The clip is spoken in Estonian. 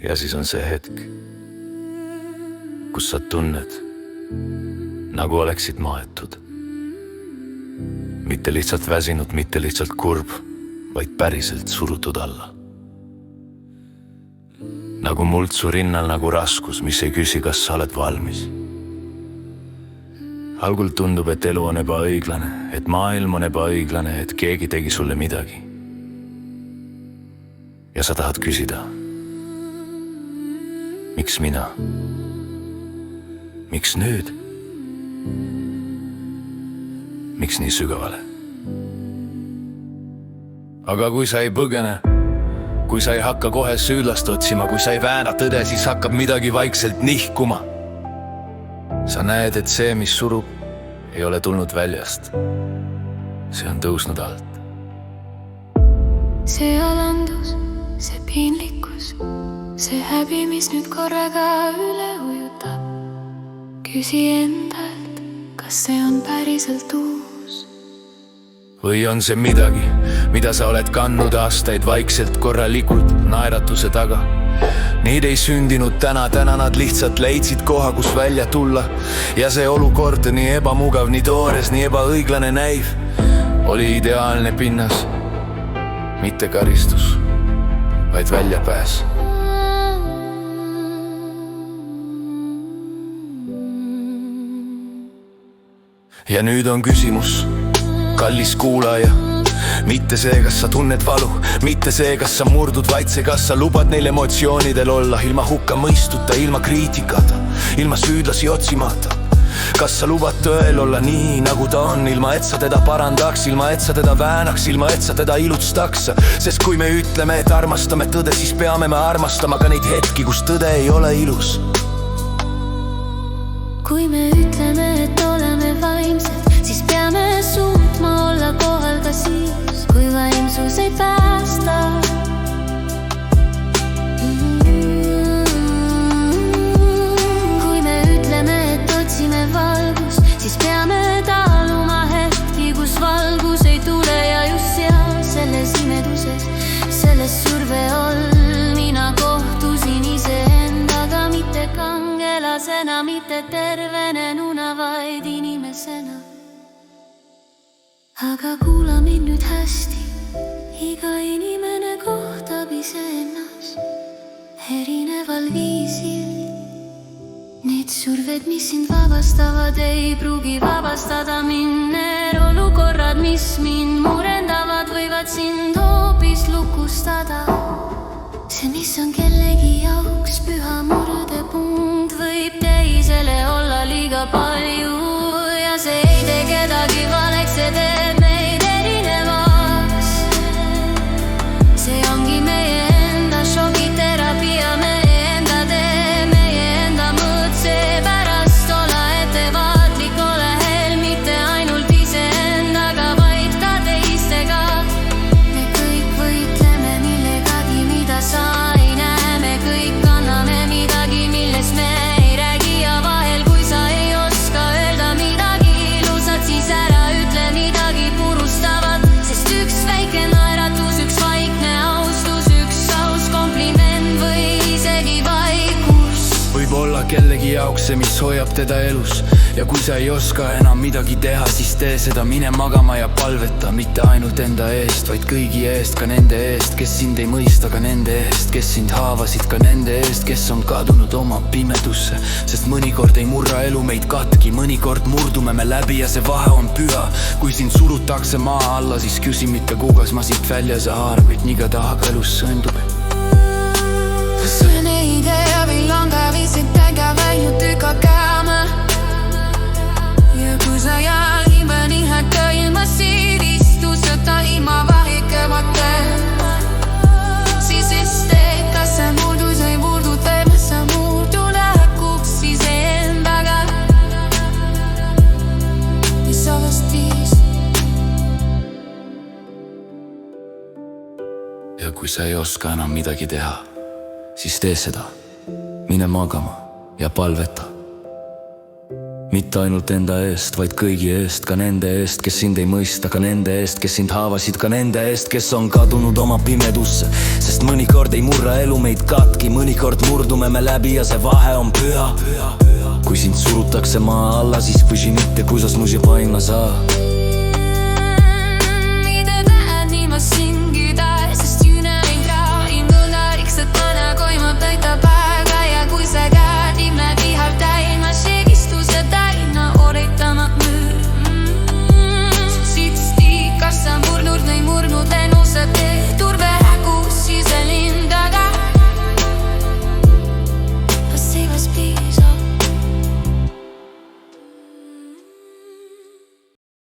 Ja siis on see hetk, kus sa tunned, nagu oleksid maetud. Mitte lihtsalt väsinud, mitte lihtsalt kurb, vaid päriselt surutud alla. Nagu muld su rinnal, nagu raskus, mis ei küsi, kas sa oled valmis. Algul tundub, et elu on ebaõiglane, et maailm on ebaõiglane, et keegi tegi sulle midagi. Ja sa tahad küsida, miks mina? Miks nüüd? Miks nii sügavale? Aga kui sa ei põgene, kui sa ei hakka kohe süüdlast otsima, kui sa ei vääna tõde, siis hakkab midagi vaikselt nihkuma. Sa näed, et see, mis surub, ei ole tulnud väljast. See on tõusnud alt. See alandus, see piinlikkus, see häbi, mis nüüd korraga üle ujutab. Küsi endalt, kas see on päriselt uus? Või on see midagi, mida sa oled kandnud aastaid vaikselt korralikult naeratuse taga? Need ei sündinud täna nad lihtsalt leidsid koha, kus välja tulla. Ja see olukord nii ebamugav, nii toores, nii ebaõiglane näiv oli ideaalne pinnas. Mitte karistus, vaid väljapääs. Ja nüüd on küsimus, kallis kuulaja, mitte see, kas sa tunned valu, mitte see, kas sa murdud, vaid see, kas sa lubad neil emotsioonidel olla ilma hukka mõistuta, ilma kriitikata, ilma süüdlasi otsimata. Kas sa lubad tõel olla nii, nagu ta on, ilma et sa teda parandaks, ilma et sa teda väänaks, ilma et sa teda ilustaks? Sest kui me ütleme, et armastame tõde, siis peame me armastama ka neid hetki, kus tõde ei ole ilus. Kui me ütleme, et oleme vaimsed, siis peame suutma olla kohal ka siis, kui vaimsus ei päästa. Kui me ütleme, et otsime valgust, siis peame taluma hetki, kus valgus ei tule. Ja just seal, selles imeduses, selles surve all mina kohtusin iseendaga, mitte kangelasena, mitte tervenenuna, vaid inimesena. Aga kuula mind nüüd hästi, iga inimene kohtab iseennast erineval viisil. Need surved, mis sind vabastavad, ei pruugi vabastada mind. Need olukorrad, mis mind murendavad, võivad sind hoopis lukustada. See, mis on kellegi jaoks püha murdepunkt, võib teisele olla liiga palju. Ja see ei tee kedagi valeks, see teeb meid erinevaks. See ongi meie enda šokiteraapia, meie enda tee, meie enda mõõt. Seepärast ole ettevaatlik, ole hell, mitte ainult iseendaga, vaid ka teistega. Me kõik võitleme millegagi, mida sa ei näe. Me kõik kanname midagi, millest me ei räägi. Ja vahel, kui sa ei oska öelda midagi ilusat, siis ära ütle midagi purustavat. Sest üks väike naeratus, üks vaikne austus, üks aus kompliment või isegi vaikus võib olla kellegi jaoks see, mis hoiab teda elus. Ja kui sa ei oska enam midagi teha, siis tee seda, mine magama ja palveta. Mitte ainult enda eest, vaid kõigi eest, ka nende eest, kes sind ei mõista, ka nende eest, kes sind haavasid, ka nende eest, kes on kadunud oma pimedusse. Sest mõnikord ei murra elu meid katki, mõnikord murdume me läbi ja see vahe on püha. Kui sind surutakse maa alla, siis küsi mitte kuugas ma siit välja sa haarab, et nii ka tahab elus sõndub. Sulle idea vill långa visit tänka väljut tykakäämä. Ja kui sa jälgime nihäkkä ilma siristuseta, ilma vahikemata, siis esteekas sa murdus ei murdu, teeme sa murdu lähekuks iseendaga. Ja sellest viis. Ja kui sa ei oska enam midagi teha, siis tee seda, mine magama ja palveta. mitte ainult enda eest, vaid kõigi eest, ka nende eest, kes sind ei mõista, ka nende eest, kes sind haavasid, ka nende eest, kes on kadunud oma pimedusse. Sest mõnikord ei murra elu meid katki, mõnikord murdume me läbi ja see vahe on püha. Kui sind surutakse maa alla, siis püsi mitte, kui sa snuži paima saa.